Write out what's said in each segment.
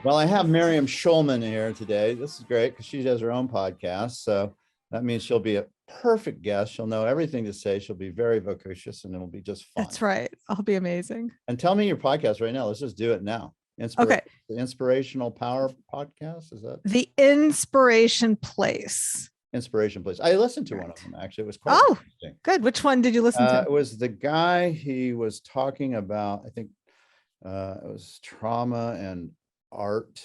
Well, I have Miriam Schulman here today. This is great because she has her own podcast. So that means she'll be a perfect guest. She'll know everything to say. She'll be very vocacious and it'll be just fun. That's right. I'll be amazing. And tell me your podcast right now. Let's just do it now. Okay. The Inspirational Power Podcast. Is that The Inspiration Place? Inspiration Place. I listened to one of them, actually. It was quite interesting. Good. Which one did you listen to? It was the guy, he was talking about, I think it was trauma and art.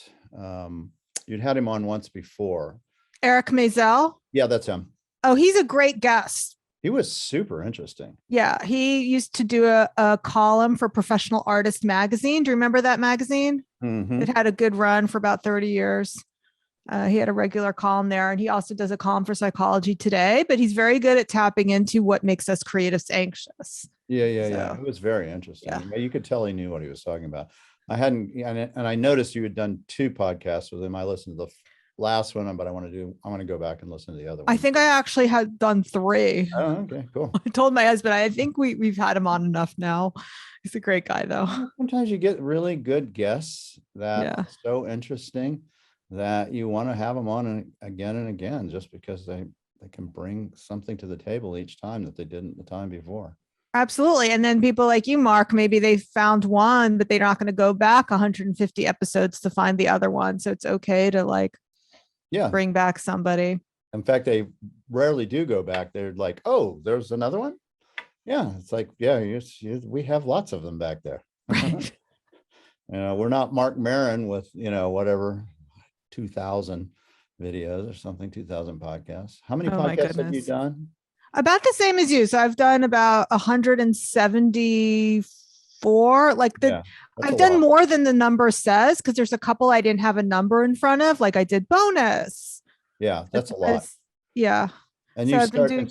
You'd had him on once before. Eric Maisel? Yeah, that's him. Oh, he's a great guest. He was super interesting. Yeah, he used to do a column for Professional Artist magazine. Do you remember that magazine? Mm-hmm. It had a good run for about 30 years. He had a regular column there, and he also does a column for Psychology Today, but he's very good at tapping into what makes us creatives anxious. Yeah. It was very interesting. Yeah. You could tell he knew what he was talking about. I noticed you had done 2 podcasts with him. I listened to the last one, but I want to go back and listen to the other one. I think I actually had done 3. Oh, okay, cool. I told my husband, I think we've had him on enough now. He's a great guy though. Sometimes you get really good guests that are so interesting that you want to have them on and again, just because they can bring something to the table each time that they didn't the time before. Absolutely. And then people like you, Mark, maybe they found one, but they're not going to go back 150 episodes to find the other one. So it's okay to bring back somebody. In fact, they rarely do go back. They're like, oh, there's another one. Yeah. It's like, we have lots of them back there. Right. We're not Mark Maron with, whatever, 2,000 videos or something, 2,000 podcasts. How many podcasts have you done? About the same as you. So I've done about 174. I've done more than the number says, because there's a couple I didn't have a number in front of. Like I did bonus. Yeah, that's a lot. Yeah. And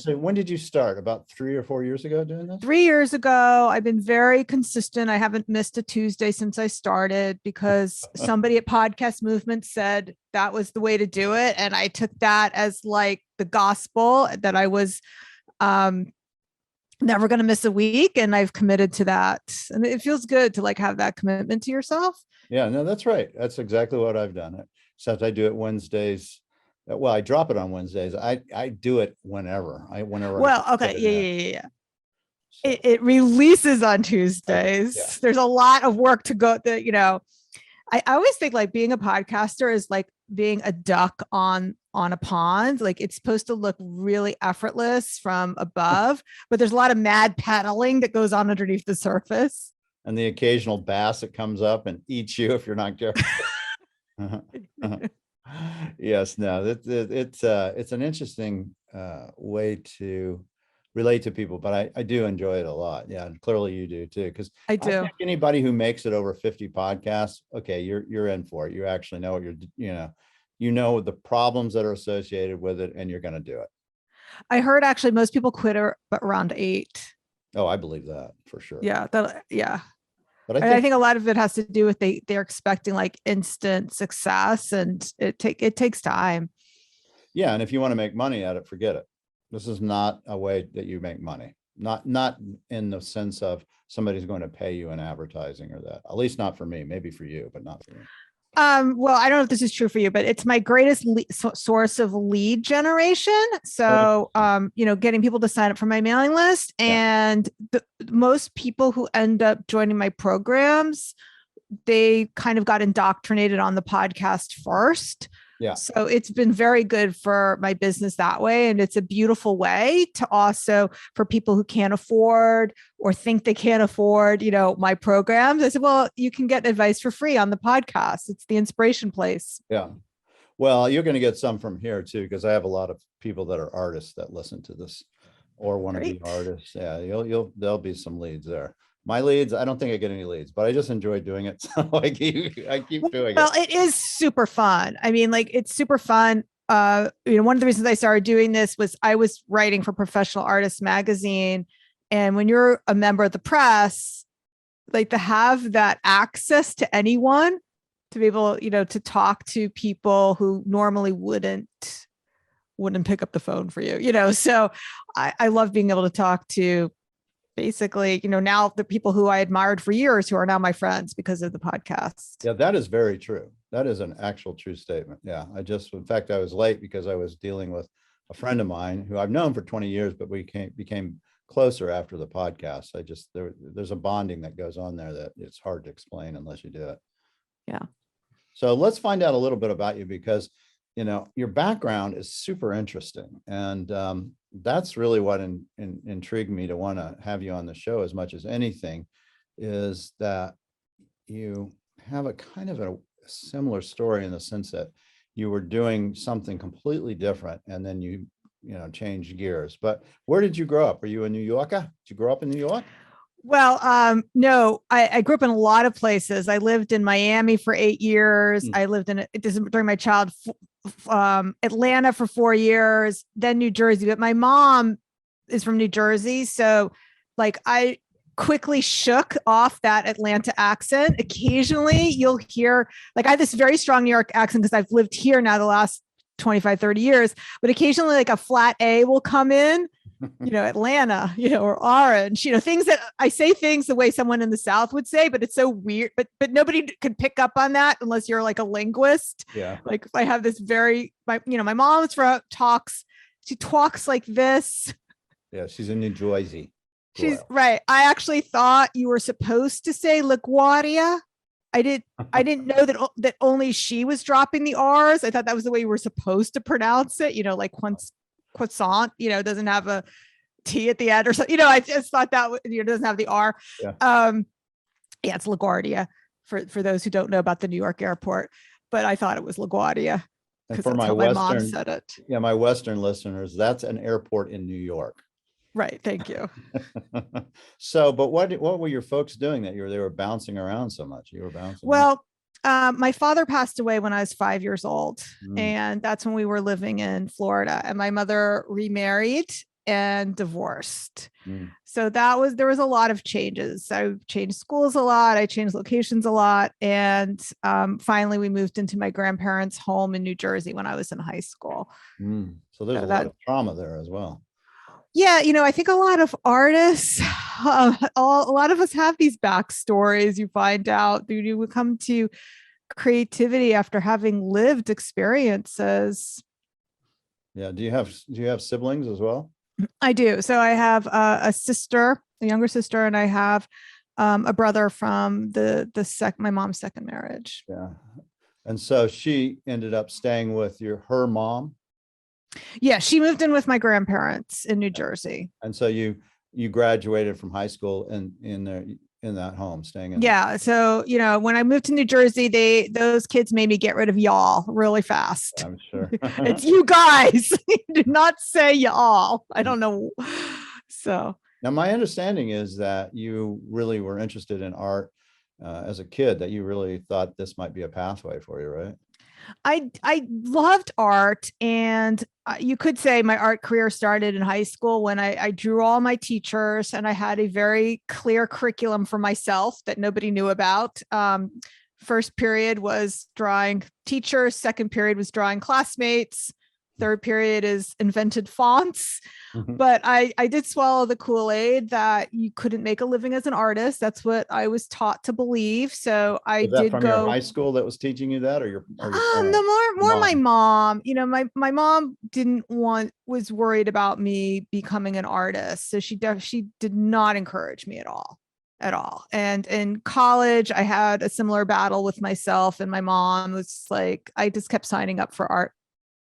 so when did you start? About 3 or 4 years ago doing this? 3 years ago. I've been very consistent. I haven't missed a Tuesday since I started because somebody at Podcast Movement said that was the way to do it. And I took that as like the gospel that I was never going to miss a week. And I've committed to that. And it feels good to have that commitment to yourself. Yeah, no, that's right. That's exactly what I've done. Except I do it Wednesdays. Well, I drop it on Wednesdays. I do it whenever. Well, okay. Yeah. So. It releases on Tuesdays. Yeah. There's a lot of work to go. I always think being a podcaster is like being a duck on a pond. Like it's supposed to look really effortless from above, but there's a lot of mad paddling that goes on underneath the surface. And the occasional bass that comes up and eats you if you're not careful. Yes, no, it's an interesting way to relate to people, but I do enjoy it a lot. Yeah, and clearly you do too, because I do. I think anybody who makes it over 50 podcasts, okay, you're in for it. You actually know what you know the problems that are associated with it, and you're going to do it. I heard actually most people quit around 8. Oh, I believe that for sure. Yeah, But I think a lot of it has to do with they're expecting instant success, and it takes time. Yeah, and if you want to make money at it, forget it. This is not a way that you make money. Not in the sense of somebody's going to pay you in advertising or that. At least not for me. Maybe for you, but not for me. Well, I don't know if this is true for you, but it's my greatest source of lead generation. So, getting people to sign up for my mailing list, and most people who end up joining my programs, they kind of got indoctrinated on the podcast first. Yeah. So it's been very good for my business that way. And it's a beautiful way to also, for people who can't afford or think they can't afford, my programs. I said, well, you can get advice for free on the podcast. It's the Inspiration Place. Yeah. Well, you're going to get some from here too, because I have a lot of people that are artists that listen to this or want to be artists. Yeah. There'll be some leads there. My leads, I don't think I get any leads, but I just enjoy doing it. So I keep doing it. Well, it is super fun. I mean, it's super fun. One of the reasons I started doing this was I was writing for Professional Artist magazine. And when you're a member of the press, to have that access to anyone, to be able, to talk to people who normally wouldn't pick up the phone for you, so I love being able to talk to basically, now the people who I admired for years who are now my friends because of the podcast. Yeah, that is very true. That is an actual true statement. Yeah. In fact, I was late because I was dealing with a friend of mine who I've known for 20 years, but we became closer after the podcast. There's a bonding that goes on there that it's hard to explain unless you do it. Yeah. So let's find out a little bit about you because, your background is super interesting. And that's really what intrigued me to want to have you on the show as much as anything, is that you have a kind of a similar story in the sense that you were doing something completely different and then you changed gears. But where did you grow up? Are you a New Yorker? Did you grow up in New York? Well, no, I grew up in a lot of places. I lived in Miami for 8 years. I lived during my Atlanta for 4 years, then New Jersey. But my mom is from New Jersey. So like I quickly shook off that Atlanta accent. Occasionally you'll hear, like I have this very strong New York accent because I've lived here now the last 25, 30 years, but occasionally like a flat A will come in, Atlanta, or orange, things that I say things the way someone in the South would say, but it's so weird, but nobody could pick up on that unless you're like a linguist. Yeah. Like I have this my mom's she talks like this. Yeah. She's in New Jersey. She's right. I actually thought you were supposed to say LaGuardia. I didn't know that only she was dropping the R's. I thought that was the way you were supposed to pronounce it, like croissant, doesn't have a T at the end or something. I just thought that doesn't have the R. Yeah. It's LaGuardia for those who don't know about the New York airport, but I thought it was LaGuardia And because for that's how my mom said it. Yeah, my Western listeners, that's an airport in New York. Right. Thank you. So, but what were your folks doing that they were bouncing around so much? You were bouncing. Well, my father passed away when I was 5 years old, and that's when we were living in Florida, and my mother remarried and divorced. So there was a lot of changes. I changed schools a lot. I changed locations a lot. And finally we moved into my grandparents' home in New Jersey when I was in high school. So there's a lot of trauma there as well. Yeah, I think a lot of artists, a lot of us have these backstories. You find out you would come to creativity after having lived experiences. Yeah. Do you have siblings as well? I do. So I have a sister, a younger sister, and I have a brother from my mom's second marriage. Yeah. And so she ended up staying with her mom. Yeah, she moved in with my grandparents in New Jersey. And so you graduated from high school in that home, staying in. Yeah. So, when I moved to New Jersey, those kids made me get rid of y'all really fast. I'm sure. It's you guys. Do not say y'all. I don't know. So now my understanding is that you really were interested in art as a kid, that you really thought this might be a pathway for you, right? I loved art, and you could say my art career started in high school when I drew all my teachers, and I had a very clear curriculum for myself that nobody knew about. First period was drawing teachers. Second period was drawing classmates. Third period is invented fonts. But I did swallow the Kool-Aid that you couldn't make a living as an artist. That's what I was taught to believe. So I did from go. Your high school that was teaching you that, or your no, more my mom. My mom was worried about me becoming an artist. So she did not encourage me at all. And in college, I had a similar battle with myself, and my mom was like, I just kept signing up for art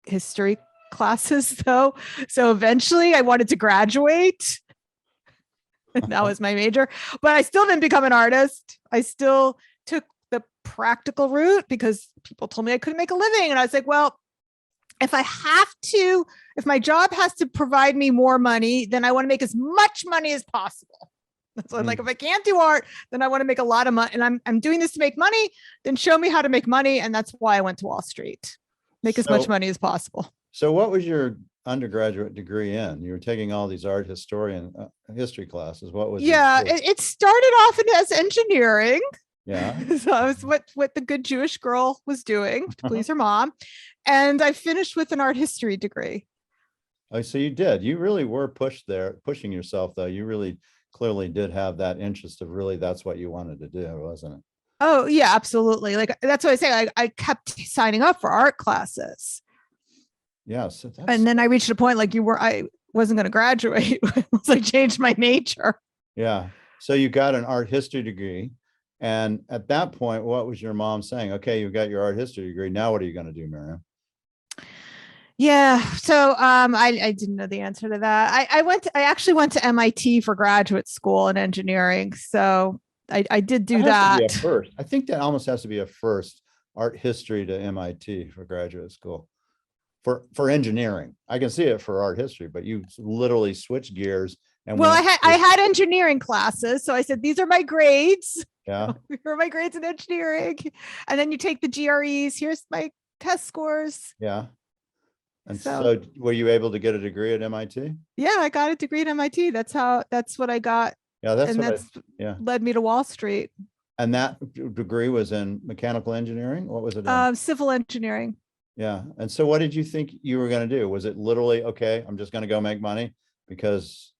history classes though. So eventually I wanted to graduate. And that was my major, but I still didn't become an artist. I still took the practical route because people told me I couldn't make a living. And I was like, well, if my job has to provide me more money, then I want to make as much money as possible. So like, if I can't do art, then I want to make a lot of money, and I'm doing this to make money, then show me how to make money. And that's why I went to Wall Street, make as much money as possible. So what was your undergraduate degree in? You were taking all these art history classes. What was it started off as engineering. Yeah. So I was what the good Jewish girl was doing to please her mom. And I finished with an art history degree. Oh, so you did. You really were pushing yourself though. You really clearly did have that interest of really that's what you wanted to do, wasn't it? Oh yeah, absolutely. Like that's what I say. I kept signing up for art classes. Yeah. So And that's, then I reached a point like I wasn't going to graduate once I changed my major. yeah. So you got an art history degree. And at that point, what was your mom saying? Okay, you got your art history degree. Now what are you going to do, Miriam? Yeah. So I didn't know the answer to that. I actually went to MIT for graduate school in engineering. So I did That do has to be a that. first. I think that almost has to be a first, art history to MIT for graduate school. For engineering. I can see it for art history, but you literally switch gears and Well, went I had engineering classes. So I said, these are my grades. yeah, Here are my grades in engineering. And then you take the GREs. Here's my test scores. yeah. And So so were you able to get a degree at MIT? yeah, I got a degree at MIT. That's what I got. Yeah, that's And what I, that's yeah. led me to Wall Street. And that degree was in mechanical engineering? What was it in? Civil engineering. Yeah. And so what did you think you were going to do? Was it literally, okay, I'm just going to go make money because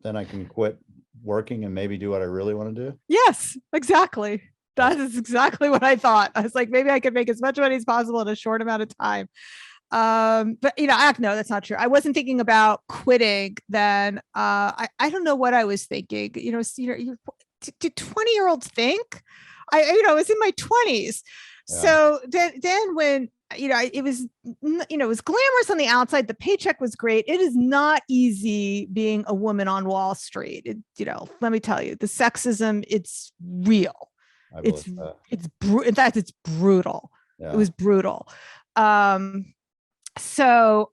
then I can quit working and maybe do what I really want to do? Yes, exactly. That is exactly what I thought. I was like, maybe I could make as much money as possible in a short amount of time. But no, that's not true. I wasn't thinking about quitting then. I don't know what I was thinking. Did 20-year-olds think? I was in my 20s. Yeah. So then when it was it was glamorous on the outside, the paycheck was great. It is not easy being a woman on Wall Street. Let me tell you, the sexism, it's real. I It's believe that. in fact, it's brutal. It Yeah. was brutal. So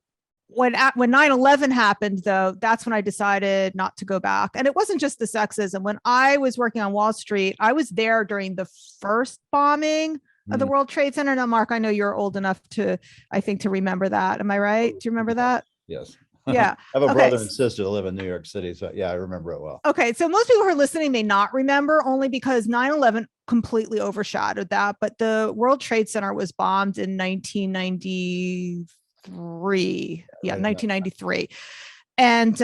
when 9/11 happened, though, that's when I decided not to go back. And it wasn't just the sexism. When I was working on Wall Street, I was there during the first bombing of the Mm. World Trade Center. Now, Mark, I know you're old enough I think, to remember that. Am I right? Do you remember that? Yes. Yeah. I have a Okay. brother and sister that live in New York City. So yeah, I remember it well. Okay. So most people who are listening may not remember, only because 9/11 completely overshadowed that. But the World Trade Center was bombed in 1993. Yeah, Right. 1993. And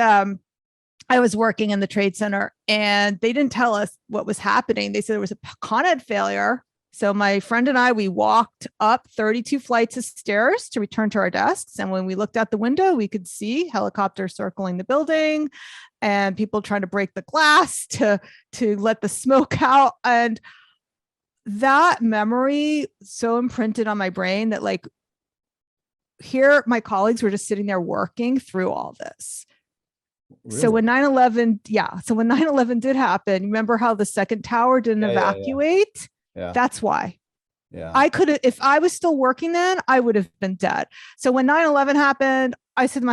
I was working in the Trade Center and they didn't tell us what was happening. They said there was a Con Ed failure. So my friend and I, we walked up 32 flights of stairs to return to our desks. And when we looked out the window, we could see helicopters circling the building and people trying to break the glass to let the smoke out. And that memory so imprinted on my brain that, like, here my colleagues were just sitting there working through all this. Really? So when 9/11, so when 9/11 did happen, remember how the second tower didn't evacuate? Yeah. That's why. Yeah. I could have, if I was still working then, I would have been dead. So when 9/11 happened, I said,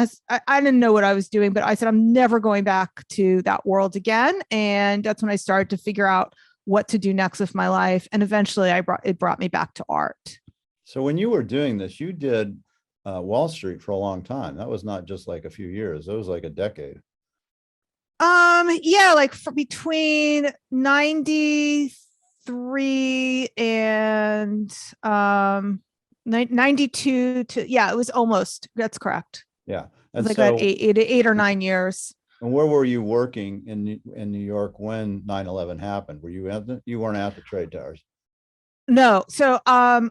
I didn't know what I was doing, but I said, I'm never going back to that world again. And that's when I started to figure out what to do next with my life. And eventually it brought me back to art. So when you were doing this, you did Wall Street for a long time. That was not just like a few years. It was like a decade. Yeah, like for between 93 and 92 to, it was almost, that's correct. Yeah. And like so, about 8 or 9 years. And where were you working in New York when 9/11 happened? Were you you weren't at the trade towers? No. So I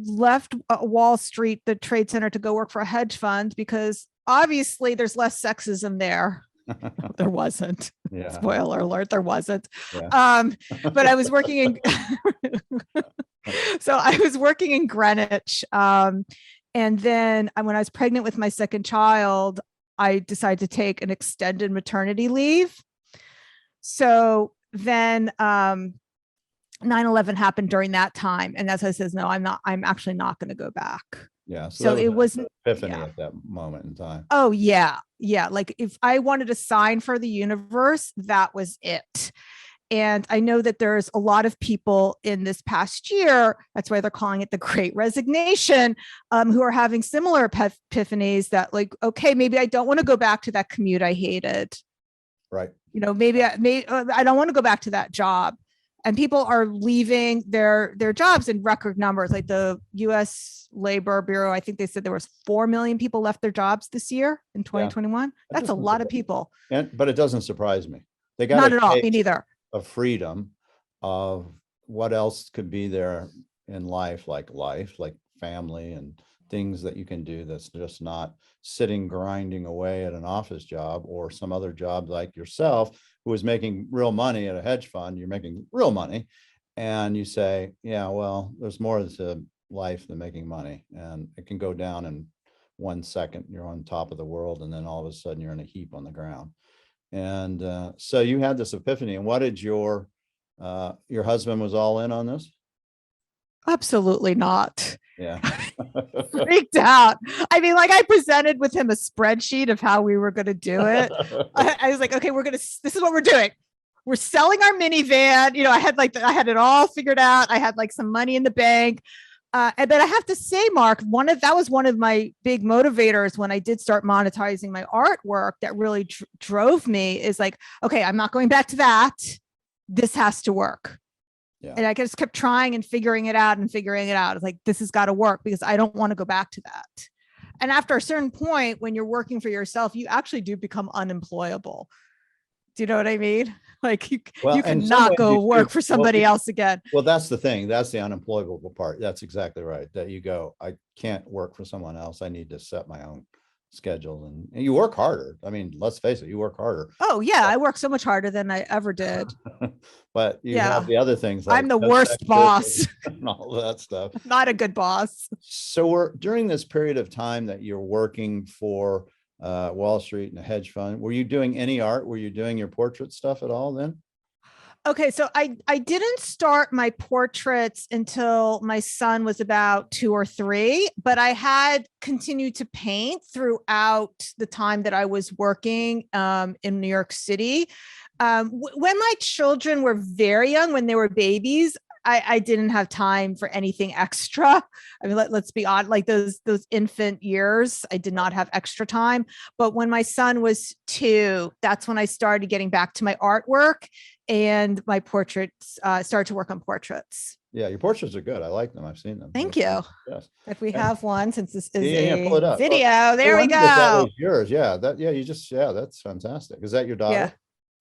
left Wall Street, the Trade Center, to go work for a hedge fund because obviously there's less sexism there. There wasn't. Yeah. Spoiler alert, there wasn't. Yeah. But I was working in so I was working in Greenwich. And then when I was pregnant with my second child, I decided to take an extended maternity leave. So then 9/11 happened during that time. And as I says, no, I'm actually not going to go back. Yeah. So it was an epiphany at that moment in time. Oh, yeah. Yeah. Like if I wanted a sign for the universe, that was it. And I know that there's a lot of people in this past year, that's why they're calling it the Great Resignation, who are having similar epiphanies that, like, okay, maybe I don't want to go back to that commute I hated. Right. Maybe I don't want to go back to that job. And people are leaving their jobs in record numbers. Like the U.S. Labor Bureau, I think they said there was 4 million people left their jobs this year in 2021. Yeah. That's a lot of people. But it doesn't surprise me. They got not at all. Me neither. Of freedom of what else could be there in life, like family and things that you can do that's just not sitting grinding away at an office job or some other job like yourself, who is making real money at a hedge fund. You're making real money. And you say, yeah, well, there's more to life than making money. And it can go down in 1 second. You're on top of the world. And then all of a sudden you're in a heap on the ground. And so you had this epiphany. And what did your husband was all in on this? Absolutely not. Yeah. Freaked out. I mean, like I presented with him a spreadsheet of how we were going to do it. I was like, okay, this is what we're doing. We're selling our minivan. You know, I had it all figured out. I had like some money in the bank. And then I have to say, Mark, that was one of my big motivators when I did start monetizing my artwork that really drove me is like, okay, I'm not going back to that. This has to work. Yeah. And I just kept trying and figuring it out. It's like, this has got to work because I don't want to go back to that. And after a certain point, when you're working for yourself, you actually do become unemployable. Do you know what I mean? Like you cannot go work for somebody else again. Well, that's the thing. That's the unemployable part. That's exactly right. That you go, I can't work for someone else. I need to set my own schedule, and you work harder. I mean, let's face it, you work harder. Oh yeah, I work so much harder than I ever did. But you have the other things. Like I'm the worst boss and all that stuff. Not a good boss. So we're during this period of time that you're working for Wall Street and a hedge fund. Were you doing any art? Were you doing your portrait stuff at all then? Okay, so I didn't start my portraits until my son was about 2 or 3, but I had continued to paint throughout the time that I was working in New York City. When my children were very young, when they were babies, I didn't have time for anything extra. I mean, let's be honest, like those infant years, I did not have extra time. But when my son was 2, that's when I started getting back to my artwork and my portraits, started to work on portraits. Yeah, your portraits are good. I like them. I've seen them. Thank you. Yes. If we have one, since this is pull it up. video, there we go. That was yours. Yeah. That's fantastic. Is that your daughter? Yeah.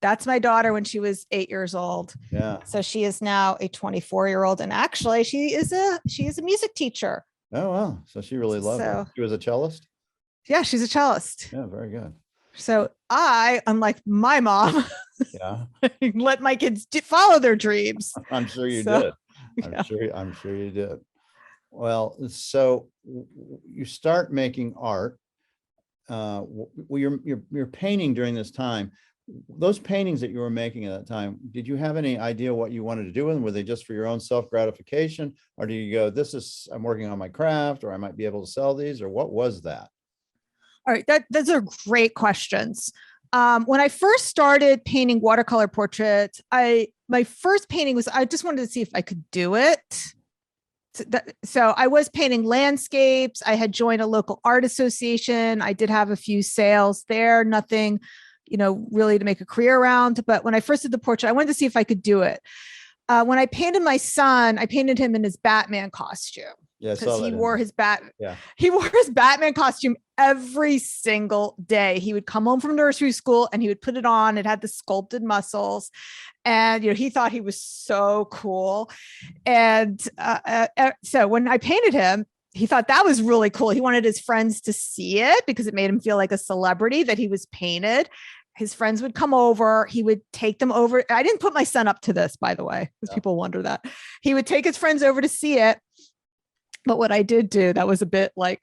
That's my daughter when she was 8 years old. Yeah. So she is now a 24-year-old. And actually she is a music teacher. Oh, wow. So she really loved it. She was a cellist? Yeah, she's a cellist. Yeah, very good. So I, unlike my mom, let my kids follow their dreams. I'm sure you did. I'm sure you did. Well, so you start making art. You're painting during this time. Those paintings that you were making at that time, did you have any idea what you wanted to do with them? Were they just for your own self-gratification? Or do you go, I'm working on my craft, or I might be able to sell these, or what was that? All right, those are great questions. When I first started painting watercolor portraits, my first painting was, I just wanted to see if I could do it. So I was painting landscapes. I had joined a local art association. I did have a few sales there, nothing really to make a career around. But when I first did the portrait, I wanted to see if I could do it. When I painted my son, I painted him in his Batman costume. Yeah, because he wore his Batman costume every single day. He would come home from nursery school and he would put it on. It had the sculpted muscles, and he thought he was so cool. And so when I painted him, he thought that was really cool. He wanted his friends to see it because it made him feel like a celebrity that he was painted. His friends would come over. He would take them over. I didn't put my son up to this, by the way, because people wonder that. He would take his friends over to see it. But what I did do, that was a bit like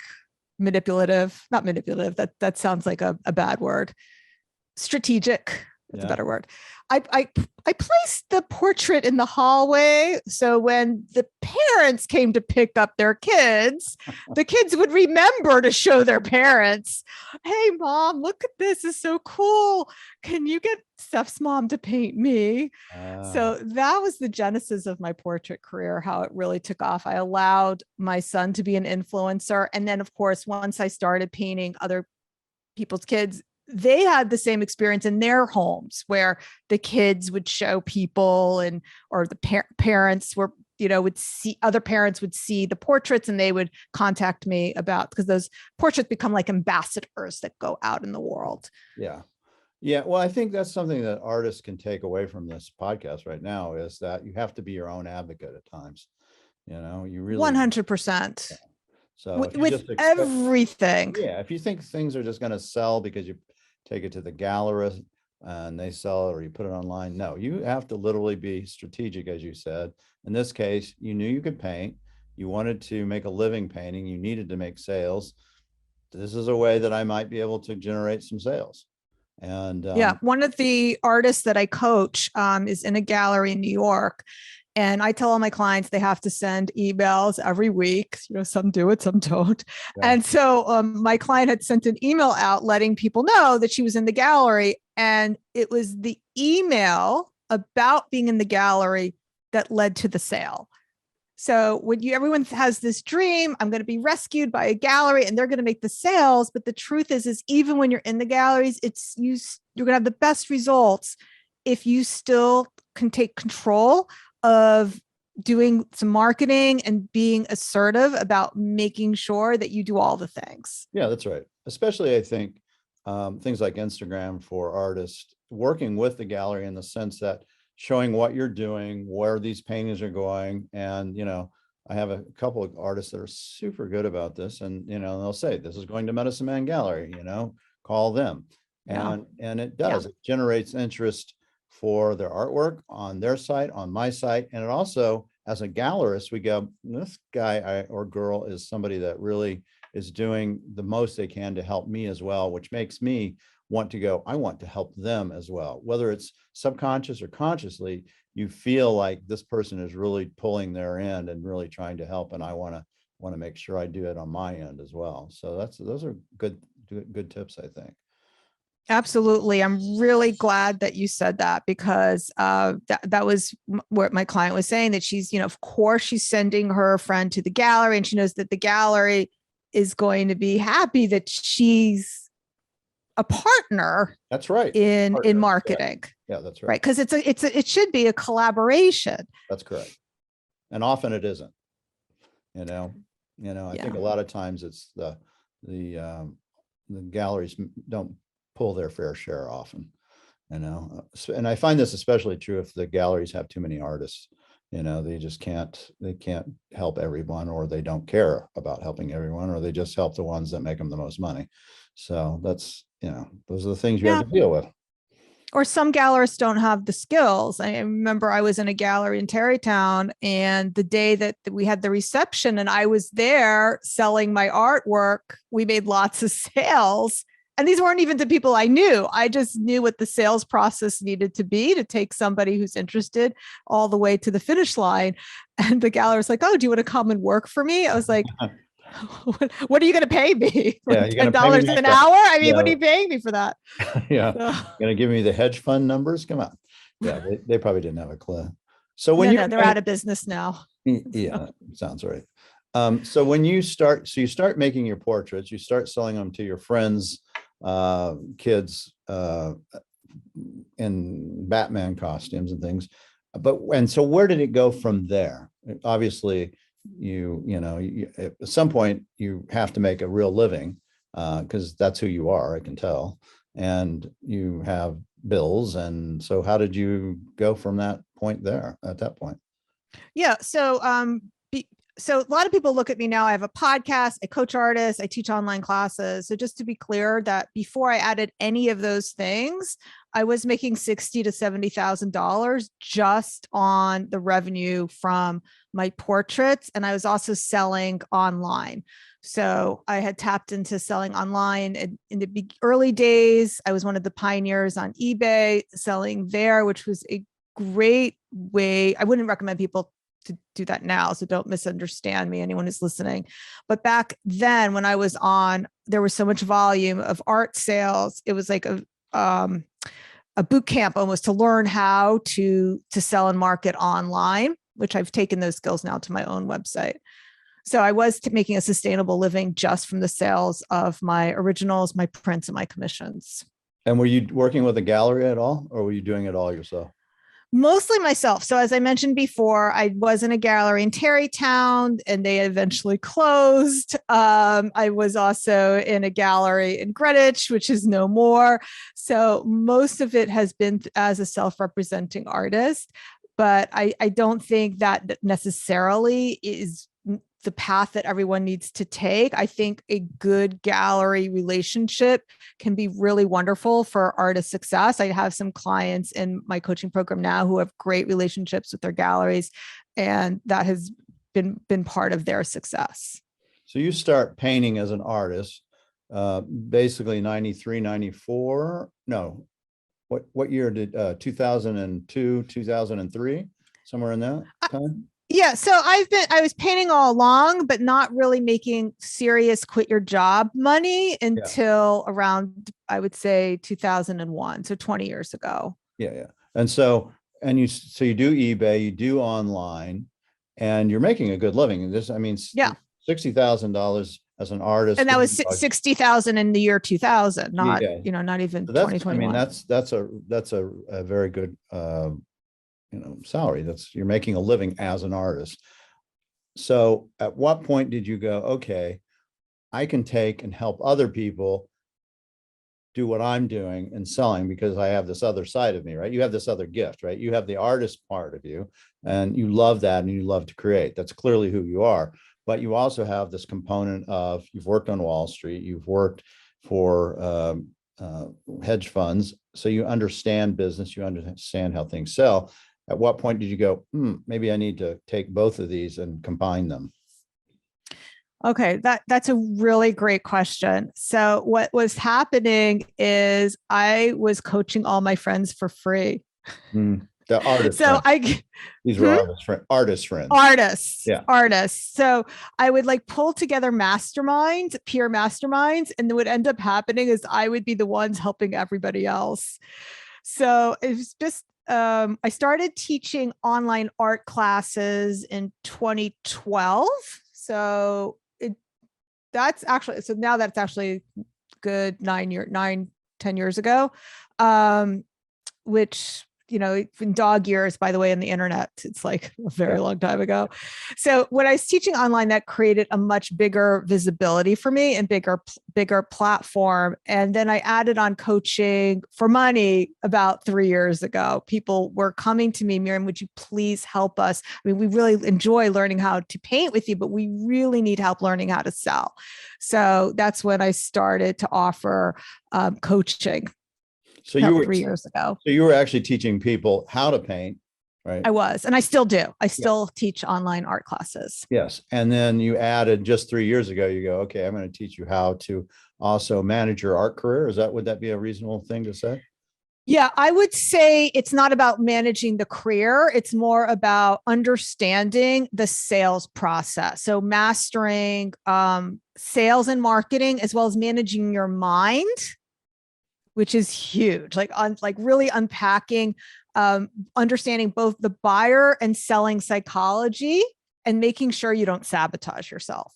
manipulative, not manipulative. That sounds like a bad word. Strategic. That's a better word. I placed the portrait in the hallway. So when the parents came to pick up their kids, the kids would remember to show their parents, hey, Mom, look at this. It's so cool. Can you get Steph's mom to paint me? So that was the genesis of my portrait career, how it really took off. I allowed my son to be an influencer. And then, of course, once I started painting other people's kids, they had the same experience in their homes where the kids would show people or the parents were, would see, other parents would see the portraits and they would contact me about, because those portraits become like ambassadors that go out in the world. Yeah. Yeah, well, I think that's something that artists can take away from this podcast right now is that you have to be your own advocate at times. You really, 100%. so if you With just expect, everything. yeah, if you think things are just going to sell because you take it to the gallery and they sell it or you put it online, no, you have to literally be strategic, as you said. In this case, you knew you could paint, you wanted to make a living painting, you needed to make sales. This is a way that I might be able to generate some sales. And Yeah. One of the artists that I coach is in a gallery in New York. And I tell all my clients they have to send emails every week. Some do it, some don't. yeah, And so my client had sent an email out letting people know that she was in the gallery. And it was the email about being in the gallery that led to the sale. So when everyone has this dream, I'm going to be rescued by a gallery and they're going to make the sales. But the truth is even when you're in the galleries, you're going to have the best results if you still can take control of doing some marketing and being assertive about making sure that you do all the things. yeah, that's right. Especially, I think things like Instagram for artists, working with the gallery in the sense that showing what you're doing, where these paintings are going. And, I have a couple of artists that are super good about this. And, they'll say, this is going to Medicine Man Gallery, call them. Yeah. And it does, it generates interest for their artwork on their site, on my site. And it also, as a gallerist, we go, this guy or girl is somebody that really is doing the most they can to help me as well, which makes me want to go, I want to help them as well. Whether it's subconscious or consciously, you feel like this person is really pulling their end and really trying to help. And I want to make sure I do it on my end as well. So those are good tips, I think. Absolutely. I'm really glad that you said that because that was what my client was saying, that she's, of course she's sending her friend to the gallery and she knows that the gallery is going to be happy that she's a partner. That's right. In Partner. marketing. Yeah, that's right. Right. Because it should be a collaboration. That's correct. And often it isn't. I think a lot of times it's the galleries don't pull their fair share often, and I find this especially true if the galleries have too many artists. They can't help everyone, or they don't care about helping everyone, or they just help the ones that make them the most money. So that's, those are the things you have to deal with. Or some gallerists don't have the skills. I remember I was in a gallery in Tarrytown, and the day that we had the reception and I was there selling my artwork, we made lots of sales. And these weren't even the people I knew. I just knew what the sales process needed to be to take somebody who's interested all the way to the finish line. And the gallery was like, oh, do you want to come and work for me? I was like, what are you going to pay me? Yeah, $10 an hour? I mean, what are you paying me for that? Yeah. So. Going to give me the hedge fund numbers? Come on. Yeah, they probably didn't have a clue. So when they're out of business now. Yeah, sounds right. So when you start making your portraits, you start selling them to your friends, kids, in Batman costumes and things. And so where did it go from there? Obviously, at some point you have to make a real living, because that's who you are, I can tell, and you have bills. And so how did you go from that point there at that point? Yeah. So a lot of people look at me now. I have a podcast, I coach artists, I teach online classes. So just to be clear, that before I added any of those things, I was making $60,000 to $70,000 just on the revenue from my portraits. And I was also selling online. So I had tapped into selling online in the early days. I was one of the pioneers on eBay selling there, which was a great way. I wouldn't recommend people to do that now, so don't misunderstand me, anyone who's listening. But back then, when I was on, there was so much volume of art sales. It was like a boot camp almost to learn how to sell and market online, which I've taken those skills now to my own website. So I was making a sustainable living just from the sales of my originals, my prints, and my commissions. And were you working with a gallery at all, or were you doing it all yourself? Mostly myself. So as I mentioned before, I was in a gallery in Tarrytown and they eventually closed. I was also in a gallery in Greenwich, which is no more. So most of it has been as a self-representing artist, but I don't think that necessarily is the path that everyone needs to take. I think a good gallery relationship can be really wonderful for artist success. I have some clients in my coaching program now who have great relationships with their galleries, and that has been part of their success. So you start painting as an artist, basically 93, 94. No, what year did 2002, 2003, somewhere in that time? Yeah, so I was painting all along, but not really making serious quit your job money until around, I would say 2001, so 20 years ago. Yeah. And so you do eBay, you do online, and you're making a good living. And this, I mean, yeah, $60,000 as an artist. And that was 60,000 in the year 2000, not, not even so that's, 2021. I mean, that's a very good salary. You're making a living as an artist. So at what point did you go, okay, I can take and help other people do what I'm doing and selling, because I have this other side of me, right? You have this other gift, right? You have the artist part of you and you love that and you love to create. That's clearly who you are. But you also have this component of, you've worked on Wall Street, you've worked for hedge funds. So you understand business, you understand how things sell. At what point did you go, maybe I need to take both of these and combine them? Okay, that's a really great question. So what was happening is I was coaching all my friends for free. The artist. So these were artist friends. Artists. So I would pull together masterminds, peer masterminds, and then what would end up happening is I would be the ones helping everybody else. So it was just I started teaching online art classes in 2012. So that's actually good 10 years ago, which, in dog years, by the way, in the internet, it's like a very long time ago. So when I was teaching online, that created a much bigger visibility for me and bigger platform. And then I added on coaching for money about 3 years ago. People were coming to me, Miriam, would you please help us? I mean, we really enjoy learning how to paint with you, but we really need help learning how to sell. So that's when I started to offer coaching. So you were 3 years ago. So you were actually teaching people how to paint, right? I was, and I still do. I still teach online art classes. Yes. And then you added just 3 years ago, you go, okay, I'm going to teach you how to also manage your art career. Would that be a reasonable thing to say? Yeah, I would say it's not about managing the career. It's more about understanding the sales process. So mastering sales and marketing, as well as managing your mind, which is huge, really unpacking, understanding both the buyer and selling psychology and making sure you don't sabotage yourself.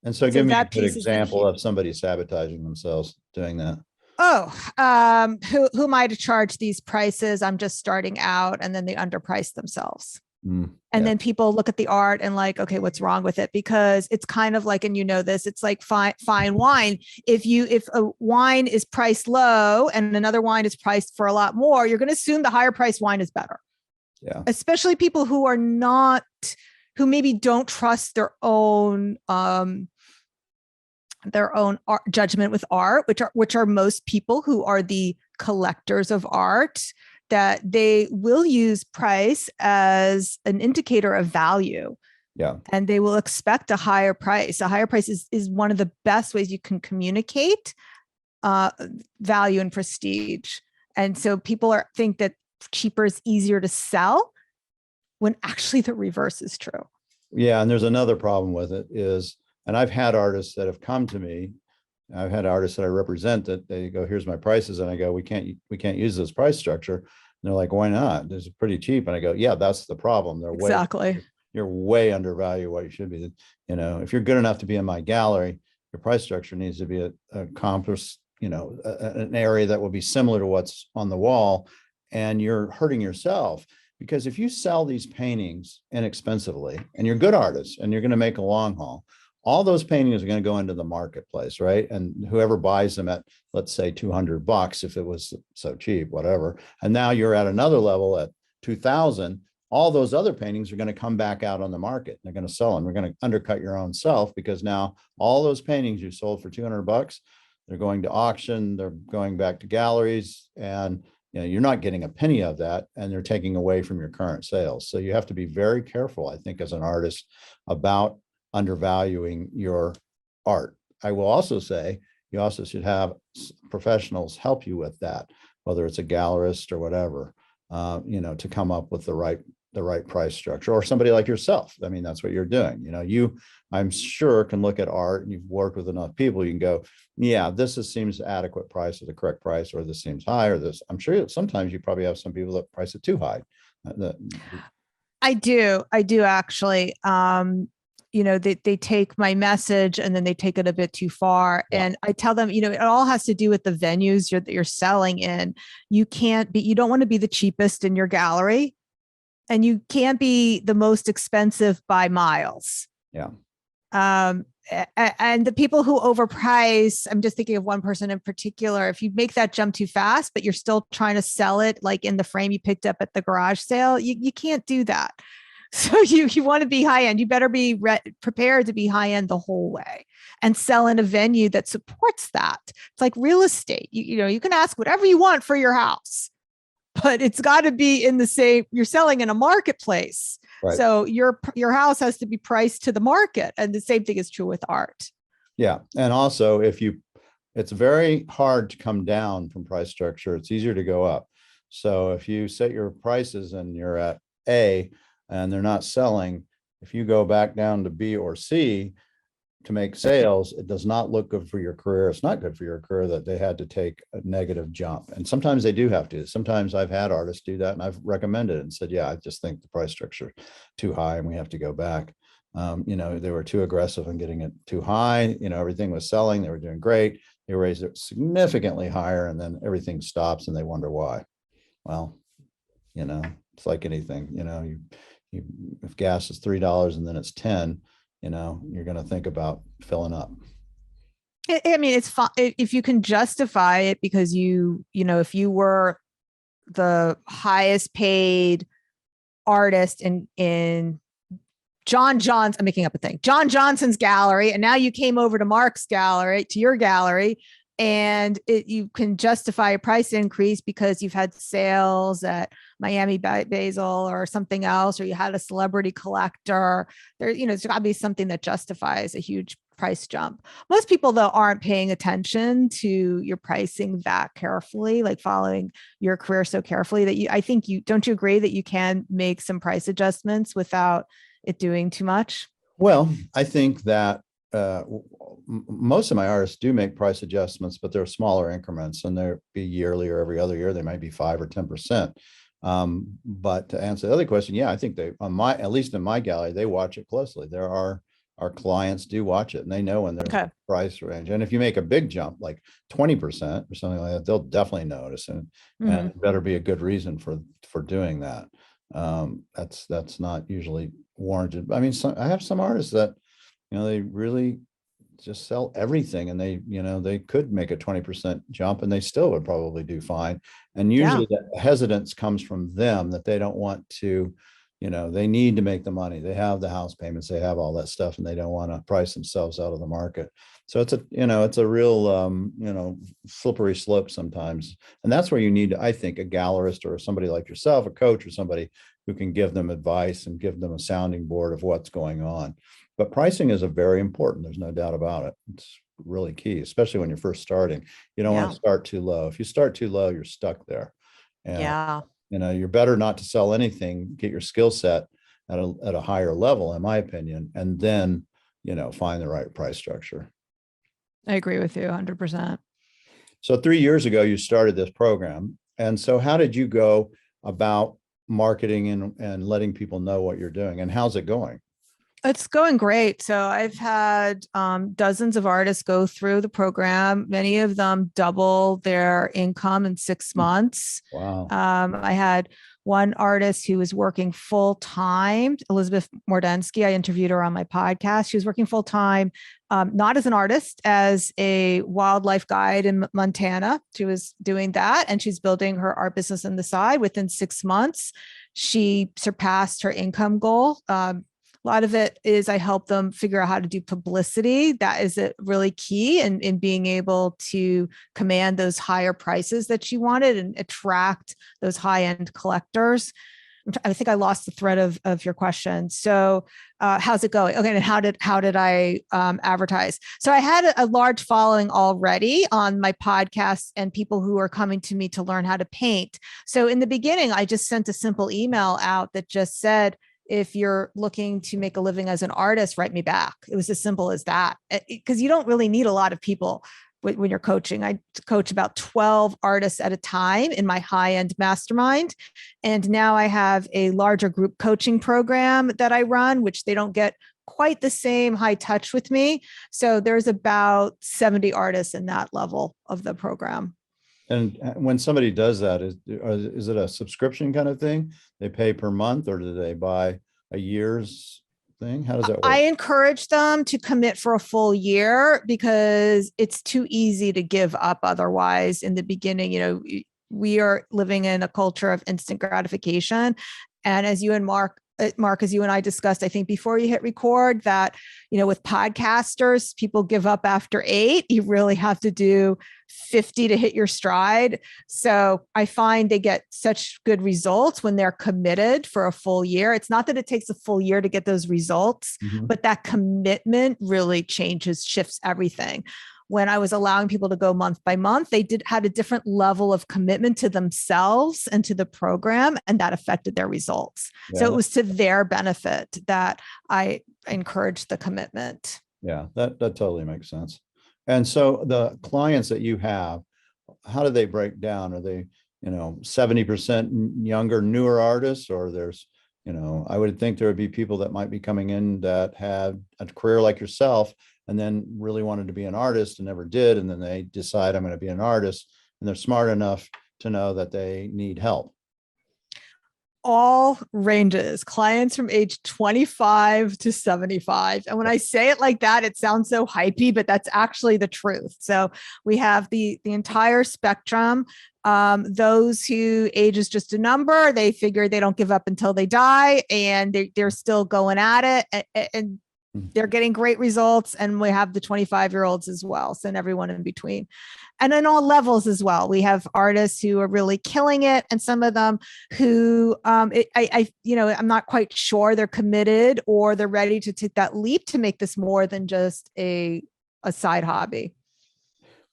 And so give me a good example of somebody sabotaging themselves doing that. Who am I to charge these prices? I'm just starting out, and then they underprice themselves. And then people look at the art and okay, what's wrong with it? Because it's kind of like, and it's like fine wine. If a wine is priced low and another wine is priced for a lot more, you're going to assume the higher priced wine is better. Yeah. Especially people who maybe don't trust their own art, judgment with art, which are most people who are the collectors of art, that they will use price as an indicator of value. Yeah. And they will expect a higher price. A higher price is one of the best ways you can communicate value and prestige. And so people think that cheaper is easier to sell, when actually the reverse is true. Yeah. And there's another problem with it and I've had artists that have come to me. I've had artists that I represent that they go, here's my prices. And I go, we can't use this price structure. And they're like, why not? This is pretty cheap. And I go, yeah, that's the problem. You're way undervalued what you should be. If you're good enough to be in my gallery, your price structure needs to be accomplished, an area that will be similar to what's on the wall, and you're hurting yourself. Because if you sell these paintings inexpensively and you're good artists and you're going to make a long haul, all those paintings are going to go into the marketplace, right? And whoever buys them at, let's say, $200, if it was so cheap, whatever. And now you're at another level at 2,000. All those other paintings are going to come back out on the market. They're going to sell them. We're going to undercut your own self, because now all those paintings you sold for $200, they're going to auction. They're going back to galleries, and you're not getting a penny of that, and they're taking away from your current sales. So you have to be very careful, I think, as an artist, about undervaluing your art. I will also say you also should have professionals help you with that, whether it's a gallerist or whatever, to come up with the right price structure, or somebody like yourself. I mean, that's what you're doing. You, I'm sure, can look at art, and you've worked with enough people. You can go, yeah, seems adequate price, or the correct price, or this seems high, or this. I'm sure sometimes you probably have some people that price it too high. I do actually. They take my message and then they take it a bit too far. Yeah. And I tell them, it all has to do with the venues that you're selling in. You don't want to be the cheapest in your gallery, and you can't be the most expensive by miles. Yeah. And the people who overprice, I'm just thinking of one person in particular. If you make that jump too fast, but you're still trying to sell it like in the frame you picked up at the garage sale, you can't do that. So you want to be high end. You better be prepared to be high end the whole way, and sell in a venue that supports that. It's like real estate. You can ask whatever you want for your house, but it's got to be in the same. You're selling in a marketplace, right? So your house has to be priced to the market, and the same thing is true with art. Yeah, and also it's very hard to come down from price structure. It's easier to go up. So if you set your prices and you're at A, and they're not selling, if you go back down to B or C to make sales, it does not look good for your career. It's not good for your career that they had to take a negative jump. And sometimes they do have to. Sometimes I've had artists do that, and I've recommended it and said, yeah, I just think the price structure too high and we have to go back. They were too aggressive in getting it too high. Everything was selling. They were doing great. They raised it significantly higher, and then everything stops and they wonder why. Well, it's like anything, if gas is $3 and then it's 10, you're going to think about filling up. I mean, it's fine if you can justify it, because if you were the highest paid artist in John Johnson's, I'm making up a thing, John Johnson's gallery, and now you came over to Mark's gallery, to your gallery, and you can justify a price increase because you've had sales at Miami Basil or something else, or you had a celebrity collector. It's got to be something that justifies a huge price jump. Most people, though, aren't paying attention to your pricing that carefully, like following your career so carefully that don't you agree that you can make some price adjustments without it doing too much? Well, I think that most of my artists do make price adjustments, but they're smaller increments, and they'll be yearly or every other year. They might be 5 or 10%. But to answer the other question, yeah, I think at least in my gallery, they watch it closely. Our clients do watch it, and they know when there's price range. And if you make a big jump, like 20% or something like that, they'll definitely notice, and it better be a good reason for doing that. That's not usually warranted. I mean, I have some artists that, they really just sell everything, and they could make a 20% jump and they still would probably do fine. And usually the hesitance comes from them, that they don't want to, they need to make the money. They have the house payments, they have all that stuff, and they don't want to price themselves out of the market. So it's a real, slippery slope sometimes. And that's where you need, I think, a gallerist or somebody like yourself, a coach, or somebody who can give them advice and give them a sounding board of what's going on. But pricing is very important. There's no doubt about it. It's really key, especially when you're first starting. You don't want to start too low. If you start too low, you're stuck there. And, you're better not to sell anything, get your skill set at a higher level, in my opinion, and then, find the right price structure. I agree with you 100%. So 3 years ago, you started this program. And so how did you go about marketing and letting people know what you're doing, and how's it going? It's going great. So I've had dozens of artists go through the program. Many of them double their income in 6 months. Wow. I had one artist who was working full time, Elizabeth Mordensky. I interviewed her on my podcast. She was working full time, not as an artist, as a wildlife guide in Montana. She was doing that, and she's building her art business on the side. Within 6 months, she surpassed her income goal. A lot of it is I help them figure out how to do publicity. That is really key in being able to command those higher prices that she wanted and attract those high-end collectors. I think I lost the thread of your question. So how's it going? Okay, and how did I advertise? So I had a large following already on my podcast and people who are coming to me to learn how to paint. So in the beginning, I just sent a simple email out that just said, if you're looking to make a living as an artist, write me back. It was as simple as that, because you don't really need a lot of people when you're coaching. I coach about 12 artists at a time in my high-end mastermind. And now I have a larger group coaching program that I run, which they don't get quite the same high touch with me. So there's about 70 artists in that level of the program. And when somebody does that, is it a subscription kind of thing? They pay per month, or do they buy a year's thing? How does that work? I encourage them to commit for a full year because it's too easy to give up otherwise in the beginning. You know, we are living in a culture of instant gratification. And as you and Mark, as you and I discussed, I think before you hit record, that, you know, with podcasters, people give up after 8. You really have to do 50 to hit your stride. So I find they get such good results when they're committed for a full year. It's not that it takes a full year to get those results, but that commitment really shifts everything. When I was allowing people to go month by month, they had a different level of commitment to themselves and to the program, and that affected their results. Yeah. So it was to their benefit that I encouraged the commitment. Yeah, that totally makes sense. And so the clients that you have, how do they break down? Are they, 70% younger, newer artists, or there's, I would think there would be people that might be coming in that had a career like yourself and then really wanted to be an artist and never did. And then they decide, I'm going to be an artist, and they're smart enough to know that they need help. All ranges, clients from age 25 to 75. And when I say it like that, it sounds so hypey, but that's actually the truth. So we have the entire spectrum. Those who age is just a number, they figure they don't give up until they die, and they're still going at it. And they're getting great results. And we have the 25-year-olds as well. So, and everyone in between. And in all levels as well. We have artists who are really killing it, and some of them who I'm not quite sure they're committed or they're ready to take that leap to make this more than just a side hobby.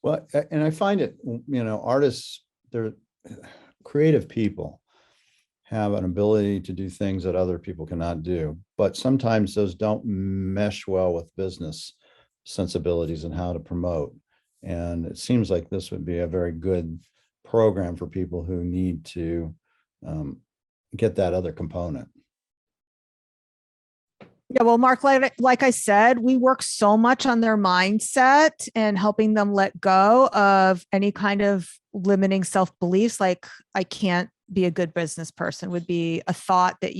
Well, and I find it, artists, they're creative people, have an ability to do things that other people cannot do, but sometimes those don't mesh well with business sensibilities and how to promote. And it seems like this would be a very good program for people who need to get that other component. Yeah, well, Mark, like I said, we work so much on their mindset and helping them let go of any kind of limiting self-beliefs, like I can't be a good business person, would be a thought that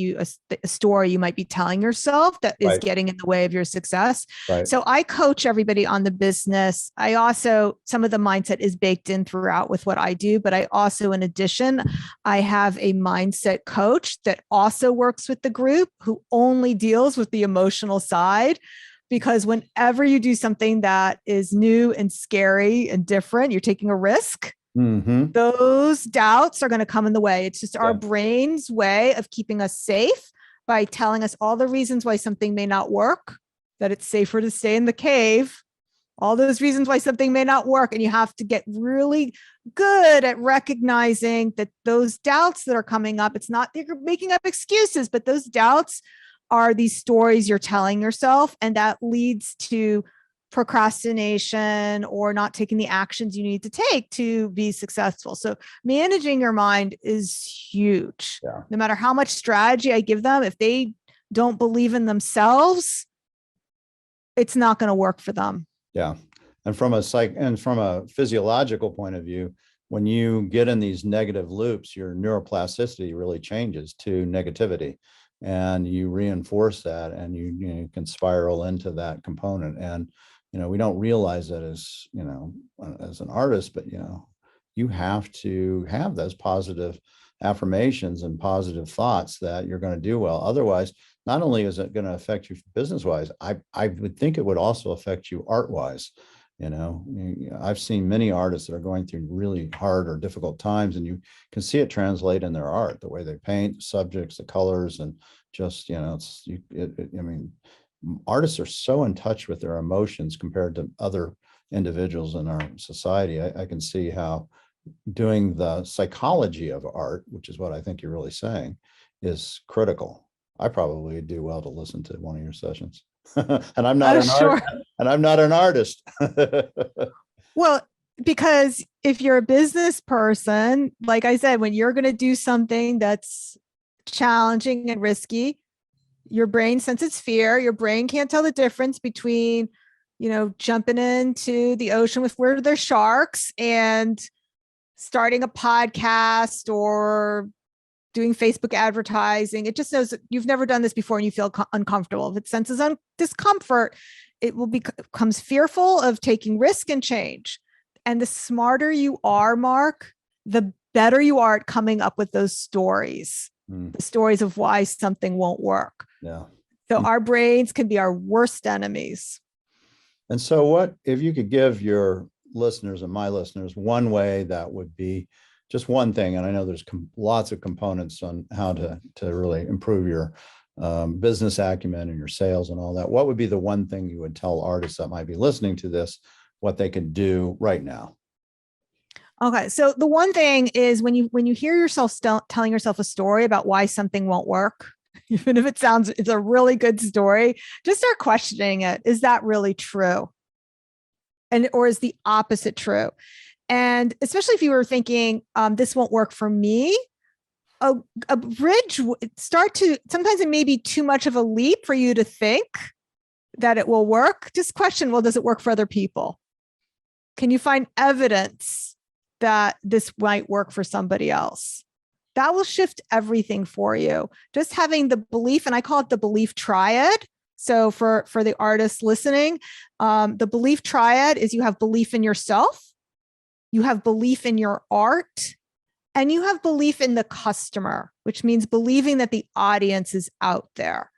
a story you might be telling yourself that is getting in the way of your success. Right. So I coach everybody on the business. I also, some of the mindset is baked in throughout with what I do, but I also, in addition, I have a mindset coach that also works with the group who only deals with the emotional side. Because whenever you do something that is new and scary and different, you're taking a risk. Mm-hmm. Those doubts are going to come in the way. It's just our brain's way of keeping us safe by telling us all the reasons why something may not work, that it's safer to stay in the cave, all those reasons why something may not work. And you have to get really good at recognizing that those doubts that are coming up, it's not that you're making up excuses, but those doubts are these stories you're telling yourself. And that leads to procrastination or not taking the actions you need to take to be successful. So managing your mind is huge. Yeah. No matter how much strategy I give them, if they don't believe in themselves, it's not going to work for them. Yeah. And from a physiological point of view, when you get in these negative loops, your neuroplasticity really changes to negativity, and you reinforce that, and you can spiral into that component. And we don't realize that as as an artist, but you have to have those positive affirmations and positive thoughts that you're going to do well. Otherwise, not only is it going to affect you business wise, I would think it would also affect you art wise. I've seen many artists that are going through really hard or difficult times, and you can see it translate in their art, the way they paint, subjects, the colors, and just artists are so in touch with their emotions compared to other individuals in our society. I can see how doing the psychology of art, which is what I think you're really saying, is critical. I probably do well to listen to one of your sessions. and I'm not an artist. Well, because if you're a business person, like I said, when you're going to do something that's challenging and risky, your brain senses fear. Your brain can't tell the difference between, jumping into the ocean with where there's sharks and starting a podcast or doing Facebook advertising. It just knows that you've never done this before and you feel uncomfortable. If it senses discomfort, it will becomes fearful of taking risk and change. And the smarter you are, Mark, the better you are at coming up with those stories, the stories of why something won't work. Yeah. So our brains can be our worst enemies. And so what, if you could give your listeners and my listeners one way that would be just one thing, and I know there's lots of components on how to really improve your business acumen and your sales and all that, what would be the one thing you would tell artists that might be listening to this, what they could do right now? Okay. So the one thing is when you hear yourself telling yourself a story about why something won't work, even if it's a really good story, just start questioning it. Is that really true? Or is the opposite true? And especially if you were thinking, this won't work for me, a bridge sometimes it may be too much of a leap for you to think that it will work. Just question, well, does it work for other people? Can you find evidence that this might work for somebody else? That will shift everything for you. Just having the belief, and I call it the belief triad. So for the artists listening, the belief triad is you have belief in yourself, you have belief in your art, and you have belief in the customer, which means believing that the audience is out there.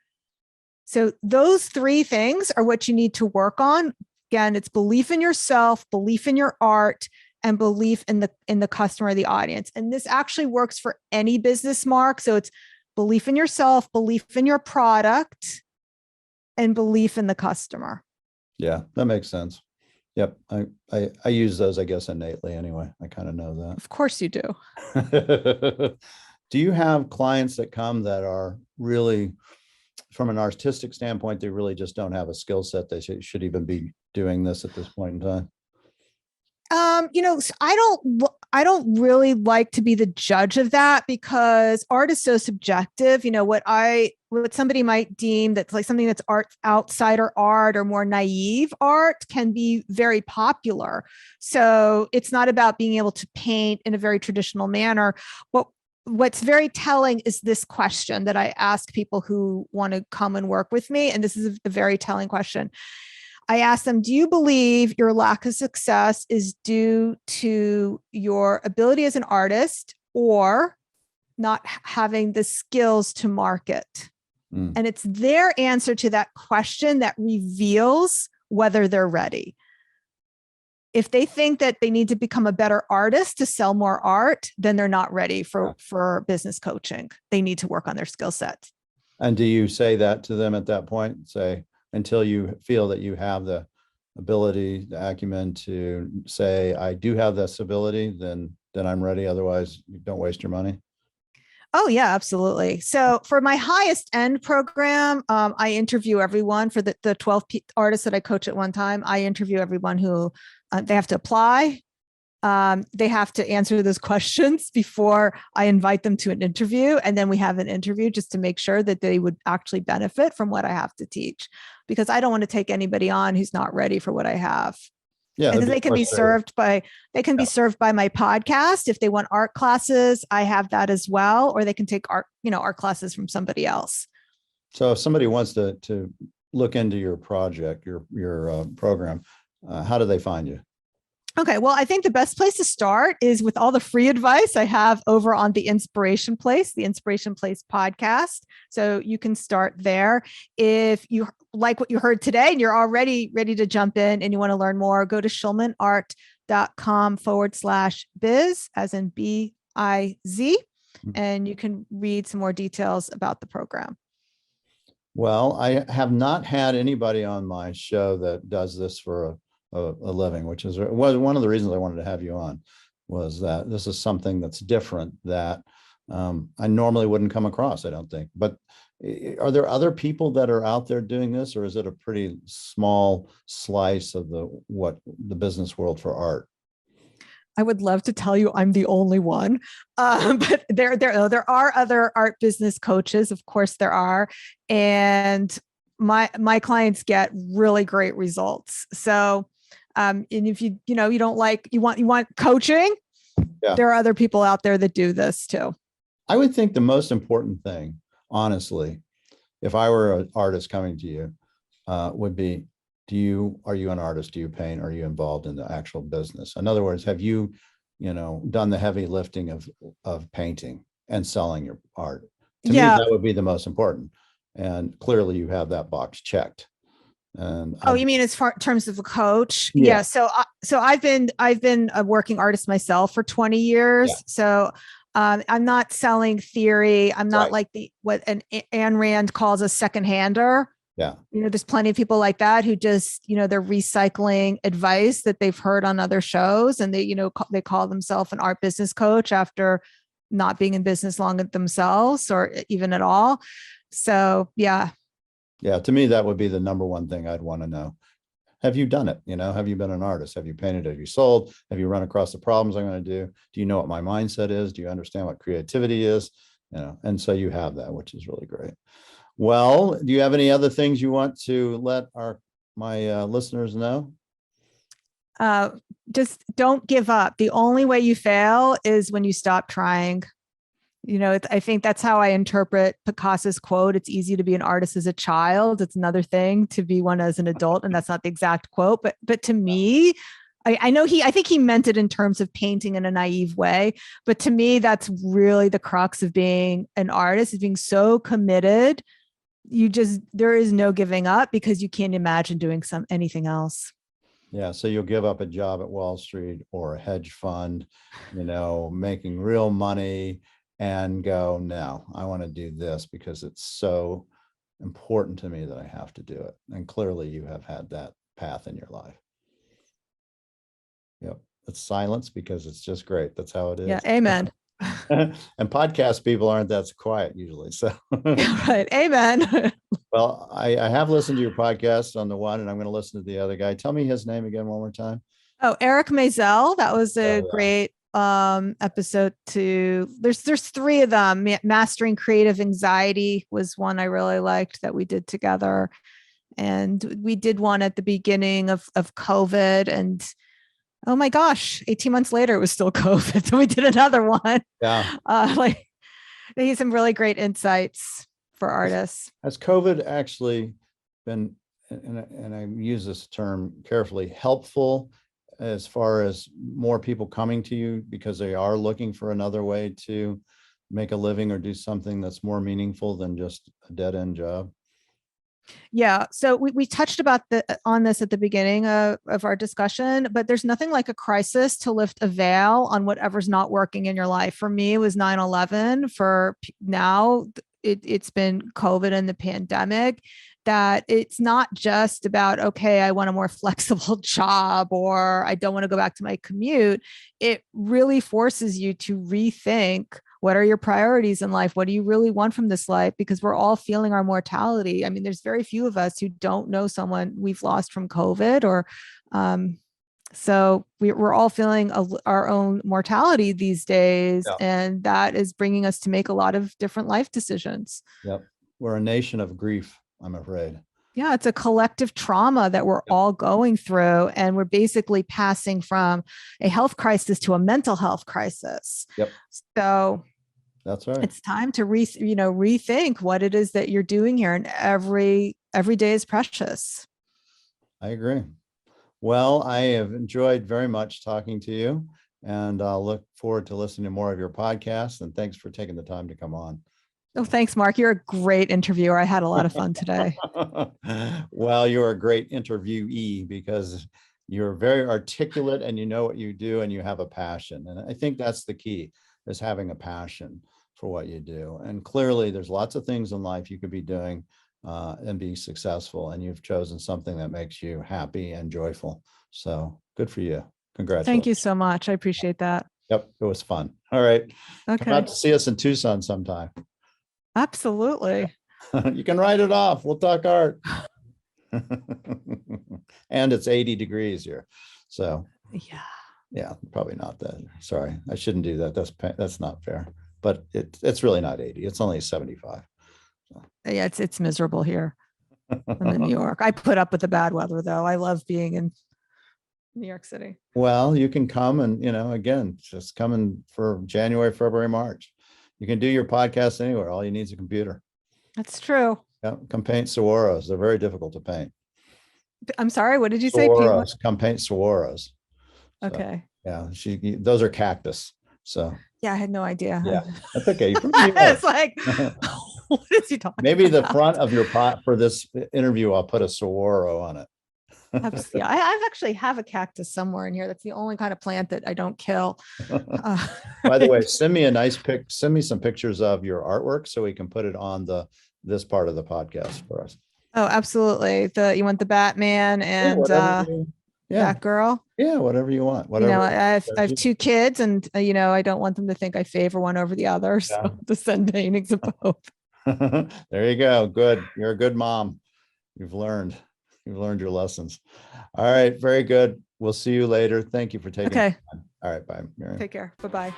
So those three things are what you need to work on. Again, it's belief in yourself, belief in your art, and belief in the customer, the audience. And this actually works for any business, Mark. So it's belief in yourself, belief in your product, and belief in the customer. Yeah, that makes sense. Yep. I use those, I guess, innately anyway. I kind of know that. Of course you do. Do you have clients that come that are really, from an artistic standpoint, they really just don't have a skill set? They should even be doing this at this point in time? I don't really like to be the judge of that because art is so subjective. What somebody might deem that's like something that's outsider art or more naive art can be very popular. So it's not about being able to paint in a very traditional manner. What's very telling is this question that I ask people who want to come and work with me. And this is a very telling question. I ask them, do you believe your lack of success is due to your ability as an artist or not having the skills to market? And it's their answer to that question that reveals whether they're ready. If they think that they need to become a better artist to sell more art, then they're not ready for business coaching. They need to work on their skill set. And do you say that to them at that point? Say, until you feel that you have the ability, the acumen to say, I do have this ability, then I'm ready. Otherwise, you don't waste your money. Oh, yeah, absolutely. So for my highest end program, I interview everyone. For the 12 artists that I coach at one time, I interview everyone who they have to apply. They have to answer those questions before I invite them to an interview. And then we have an interview just to make sure that they would actually benefit from what I have to teach, because I don't want to take anybody on who's not ready for what I have. Yeah, And that'd then be they can more be service. served by Yeah. my podcast. If they want art classes, I have that as well, or they can take art classes from somebody else. So if somebody wants to look into your project, your program, how do they find you? Okay, well, I think the best place to start is with all the free advice I have over on the Inspiration Place podcast. So you can start there. If you like what you heard today and you're already ready to jump in and you want to learn more, go to schulmanart.com/biz, as in BIZ, and you can read some more details about the program. Well, I have not had anybody on my show that does this for a living, which was one of the reasons I wanted to have you on, was that this is something that's different that I normally wouldn't come across, I don't think. But are there other people that are out there doing this, or is it a pretty small slice of the business world for art? I would love to tell you I'm the only one, but there are other art business coaches. Of course, there are, and my clients get really great results. So, and if you don't like you want coaching, Yeah. there are other people out there that do this too. I would think the most important thing, honestly, if I were an artist coming to you, would be, are you an artist? Do you paint? Are you involved in the actual business? In other words, have you done the heavy lifting of painting and selling your art? To me, Yeah. that would be the most important. And clearly you have that box checked. And Oh, you mean as far in terms of a coach? Yeah. Yeah. So I've been a working artist myself for 20 years. Yeah. So I'm not selling theory. I'm not Right. like what Ayn Rand calls a second hander. Yeah. There's plenty of people like that who just, they're recycling advice that they've heard on other shows, and they call themselves an art business coach after not being in business long themselves or even at all. So, yeah. Yeah. To me, that would be the number one thing I'd want to know. Have you done it? Have you been an artist? Have you painted? Have you sold? Have you run across the problems I'm going to do? Do you know what my mindset is? Do you understand what creativity is? And so you have that, which is really great. Well, do you have any other things you want to let my listeners know? Just don't give up. The only way you fail is when you stop trying. I think that's how I interpret Picasso's quote. It's easy to be an artist as a child. It's another thing to be one as an adult. And that's not the exact quote, but to me, I think he meant it in terms of painting in a naive way, but to me, that's really the crux of being an artist, is being so committed. There is no giving up, because you can't imagine doing anything else. Yeah. So you'll give up a job at Wall Street or a hedge fund, making real money, and go, no, I want to do this because it's so important to me that I have to do it. And clearly you have had that path in your life. Yep. It's silence because it's just great. That's how it is. Yeah. Amen. And podcast people aren't that quiet usually. So right. Amen. Well, I have listened to your podcast on the one, and I'm going to listen to the other guy. Tell me his name again one more time. Oh, Eric Maisel. That was a great episode too. There's three of them. Mastering Creative Anxiety was one I really liked that we did together. And we did one at the beginning of COVID, and oh my gosh, 18 months later, it was still COVID. So we did another one. Yeah. They had some really great insights for artists. Has COVID actually been, and I use this term carefully, helpful as far as more people coming to you because they are looking for another way to make a living or do something that's more meaningful than just a dead end job? Yeah. So we touched on this at the beginning of our discussion, but there's nothing like a crisis to lift a veil on whatever's not working in your life. For me, it was 9/11. For now, it's been COVID and the pandemic. That it's not just about, okay, I want a more flexible job, or I don't want to go back to my commute. It really forces you to rethink, what are your priorities in life? What do you really want from this life? Because we're all feeling our mortality. I mean, there's very few of us who don't know someone we've lost from COVID, or so we're all feeling our own mortality these days. Yeah. And that is bringing us to make a lot of different life decisions. Yep. We're a nation of grief, I'm afraid. Yeah, it's a collective trauma that we're all going through. And we're basically passing from a health crisis to a mental health crisis. Yep. So That's right. it's time to rethink what it is that you're doing here. And every day is precious. I agree. Well, I have enjoyed very much talking to you, and I'll look forward to listening to more of your podcasts. And thanks for taking the time to come on. Oh, thanks, Mark. You're a great interviewer. I had a lot of fun today. Well, you're a great interviewee because you're very articulate and you know what you do and you have a passion. And I think that's the key, is having a passion for what you do. And clearly there's lots of things in life you could be doing and be successful. And you've chosen something that makes you happy and joyful. So good for you. Congratulations. Thank you so much. I appreciate that. Yep, it was fun. All right. Come out Okay. to see us in Tucson sometime. Absolutely. You can write it off. We'll talk art. And it's 80 degrees here. So yeah, probably not that. Sorry, I shouldn't do that. That's not fair. But it's really not 80. It's only 75. So. Yeah, it's miserable here. I'm in New York. I put up with the bad weather though. I love being in New York City. Well, you can come and, again, just come in for January, February, March. You can do your podcast anywhere. All you need is a computer. That's true. Yeah, come paint saguaros. They're very difficult to paint. I'm sorry. What did you say? Saguaros. Come paint saguaros. So, Okay. yeah, those are cactus. So yeah, I had no idea. Yeah, that's okay. It's like, what is he talking Maybe about? the front of your pot for this interview, I'll put a saguaro on it. Yeah, I've actually have a cactus somewhere in here. That's the only kind of plant that I don't kill. By the way, send me some pictures of your artwork so we can put it on this part of the podcast for us. Oh, absolutely. You want the Batman and Batgirl? Yeah, whatever you want. Whatever. I have two kids, and I don't want them to think I favor one over the other. So to send paintings of both. There you go. Good. You're a good mom. You've learned your lessons. All right. Very good. We'll see you later. Thank you for taking. Okay. All right. Bye, Miriam. Take care. Bye-bye.